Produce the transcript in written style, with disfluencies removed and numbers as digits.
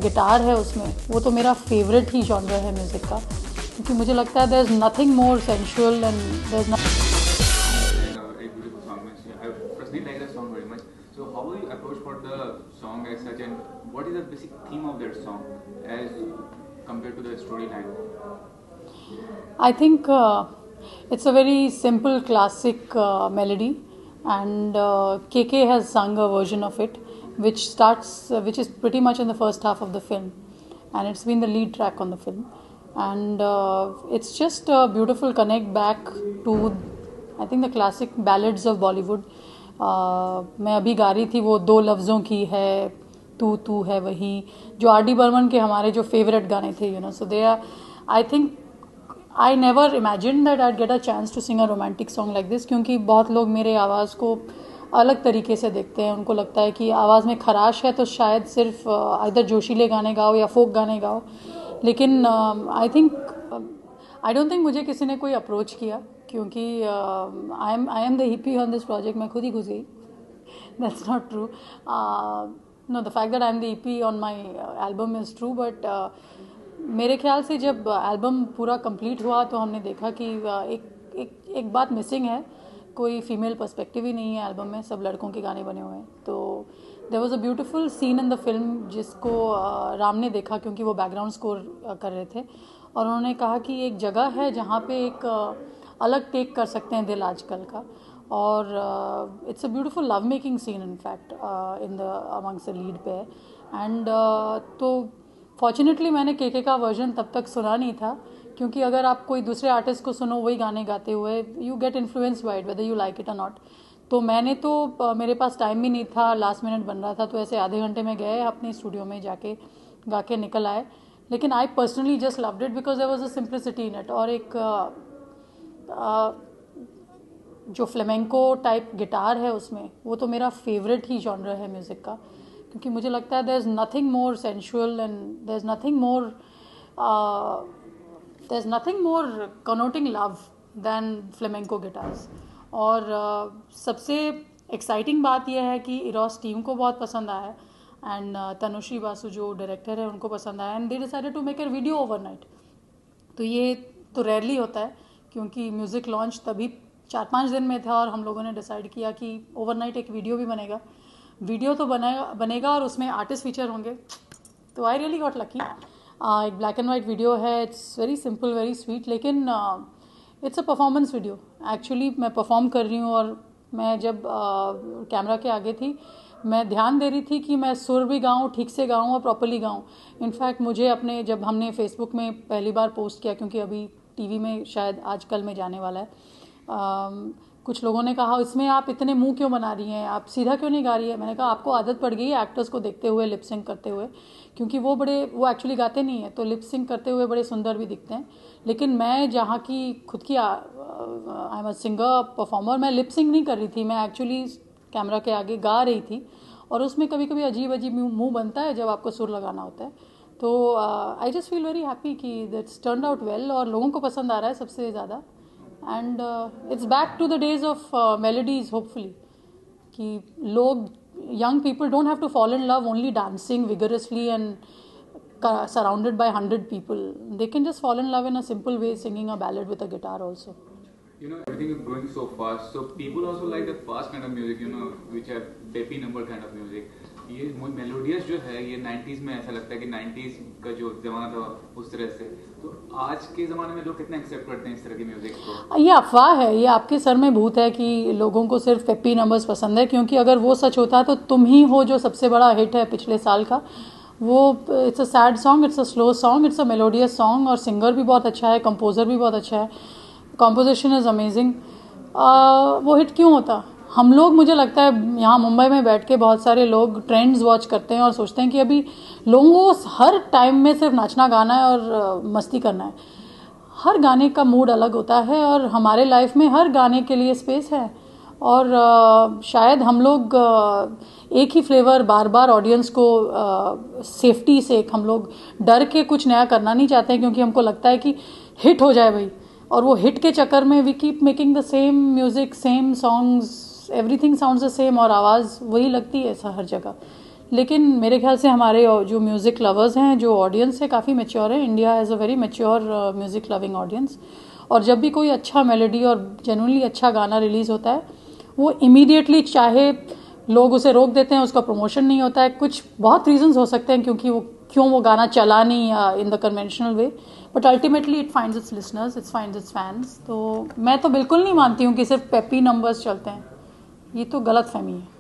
Guitar है उसमें, वो तो मेरा फेवरेट ही जॉनर है म्यूज़िक का, क्योंकि मुझे लगता है there is nothing more sensual and there is A beautiful song. I personally like that song very much. So how will you approach for the song as such, and what is the basic theme of that song as compared to the storyline? I think it's a very simple classic melody, and KK has sung a version of it which is pretty much in the first half of the film, and it's been the lead track on the film, and it's just a beautiful connect back to I think the classic ballads of Bollywood. मैं अभी गा रही थी वो दो लफ्ज़ों की है, तू है वही, जो R.D. बर्मन के हमारे जो फेवरेट गाने थे, so they are, I think I never imagined that I'd get a chance to sing a romantic song like this, क्योंकि बहुत लोग मेरे आवाज़ को अलग तरीके से देखते हैं. उनको लगता है कि आवाज़ में खराश है तो शायद सिर्फ इधर जोशीले गाने गाओ या फोक गाने गाओ, लेकिन आई डोंट थिंक मुझे किसी ने कोई अप्रोच किया, क्योंकि I am the hippie on this project. मैं खुद ही घुस गई. That's not true. No, the fact that I am the hippie on my album is true, but मेरे ख्याल से जब एल्बम पूरा कंप्लीट हुआ तो हमने देखा कि एक बात मिसिंग है. कोई फीमेल पर्सपेक्टिव ही नहीं है एल्बम में, सब लड़कों के गाने बने हुए हैं. तो there was a beautiful scene in the film जिसको राम ने देखा, क्योंकि वो बैकग्राउंड स्कोर कर रहे थे, और उन्होंने कहा कि एक जगह है जहाँ पे एक अलग टेक कर सकते हैं दिल आजकल का, और it's a beautiful love making seen in fact in the amongst the lead पे. एंड तो फॉर्चुनेटली मैंने केके का वर्जन तब तक सुना नहीं था, क्योंकि अगर आप कोई दूसरे आर्टिस्ट को सुनो वही गाने गाते हुए, you get influenced by it whether you like it और नॉट. तो मैंने तो मेरे पास टाइम भी नहीं था, लास्ट मिनट बन रहा था, तो ऐसे आधे घंटे में गए अपने स्टूडियो में जाके गा के निकल आए. लेकिन I personally just loved it because there was a simplicity in it, और एक जो फ्लेमेंको टाइप गिटार है उसमें, वो तो मेरा फेवरेट ही जॉनर है म्यूज़िक का, क्योंकि मुझे लगता है there is nothing more sensual and there is nothing more connoting love than flamenco guitars. और सबसे एक्साइटिंग बात यह है कि इरोस टीम को बहुत पसंद आया, एंड तनुश्री बासु जो डायरेक्टर है उनको पसंद आया, and they decided to make a video overnight. तो ये तो रेयरली होता है, क्योंकि म्यूज़िक लॉन्च तभी 4-5 दिन में था, और हम लोगों ने डिसाइड किया कि ओवरनाइट एक वीडियो भी बनेगा. वीडियो तो बनेगा और उसमें आर्टिस्ट फीचर होंगे. तो आई रियली गॉट लकी. एक ब्लैक एंड वाइट वीडियो है. It's very simple, very sweet, लेकिन it's a performance video. Actually मैं परफॉर्म कर रही हूँ, और मैं जब कैमरा के आगे थी, मैं ध्यान दे रही थी कि मैं सुर भी गाऊँ, ठीक से गाऊँ और प्रॉपरली गाऊँ. इनफैक्ट मुझे अपने, जब हमने फेसबुक में पहली बार पोस्ट किया, क्योंकि अभी टीवी में शायद आजकल में जाने वाला है, कुछ लोगों ने कहा इसमें आप इतने मुंह क्यों बना रही हैं, आप सीधा क्यों नहीं गा रही है. मैंने कहा आपको आदत पड़ गई है एक्टर्स को देखते हुए लिप सिंक करते हुए, क्योंकि वो एक्चुअली गाते नहीं हैं, तो लिप सिंक करते हुए बड़े सुंदर भी दिखते हैं. लेकिन मैं जहाँ की खुद की I am a singer performer, मैं लिप सिंक नहीं कर रही थी, मैं एक्चुअली कैमरा के आगे गा रही थी, और उसमें कभी कभी अजीब अजीब मुंह बनता है जब आपको सुर लगाना होता है. तो I just feel very happy कि दैट्स टर्न्ड आउट वेल, और लोगों को पसंद आ रहा है सबसे ज़्यादा. And it's back to the days of melodies hopefully, कि लोग, young people don't have to fall in love only dancing vigorously and surrounded by 100 people. They can just fall in love in a simple way, singing a ballad with a guitar also. Everything is growing so fast, so people also like the fast kind of music, which have peppy number kind of music. ये melodious जो है, ये 90s में ऐसा लगता है कि 90s का जो ज़माना था उस तरह से. तो आज के ज़माने में लोग कितना एक्सेप्ट करते हैं इस तरह की म्यूज़िक को? ये अफवाह है, ये आपके सर में भूत है कि लोगों को सिर्फ पेप्पी नंबर्स पसंद है, क्योंकि अगर वो सच होता तो तुम ही हो जो सबसे बड़ा हिट है पिछले साल का. वो it's a sad song, it's a slow song, it's a melodious song, और सिंगर भी बहुत अच्छा है, कंपोजर भी बहुत अच्छा है, कॉम्पोजिशन इज़ अमेजिंग. वो हिट क्यों होता? हम लोग, मुझे लगता है यहाँ मुंबई में बैठ के बहुत सारे लोग ट्रेंड्स वॉच करते हैं और सोचते हैं कि अभी लोगों को हर टाइम में सिर्फ नाचना गाना है और मस्ती करना है. हर गाने का मूड अलग होता है, और हमारे लाइफ में हर गाने के लिए स्पेस है. और शायद हम लोग एक ही फ्लेवर बार बार ऑडियंस को सेफ्टी से, हम लोग डर के कुछ नया करना नहीं चाहते हैं, क्योंकि हमको लगता है कि हिट हो जाए भाई, और वो हिट के चक्कर में we keep making the same music, same songs, everything sounds the same, और आवाज़ वही लगती है ऐसा हर जगह. लेकिन मेरे ख्याल से हमारे जो म्यूज़िक लवर्स हैं, जो ऑडियंस है, काफ़ी मेच्योर है। India has a very mature music loving audience. और जब भी कोई अच्छा मेलोडी और जेन्युइनली अच्छा गाना रिलीज़ होता है, वो इमीडिएटली, चाहे लोग उसे रोक देते हैं, उसका प्रमोशन नहीं होता है, कुछ बहुत रीजंस हो सकते हैं क्यों वो गाना चला नहीं in the conventional way, but ultimately it finds it's listeners, it's finds it's fans. तो मैं तो बिल्कुल नहीं मानती हूँ कि सिर्फ पेपी नंबर्स चलते हैं, ये तो गलत फहमी है।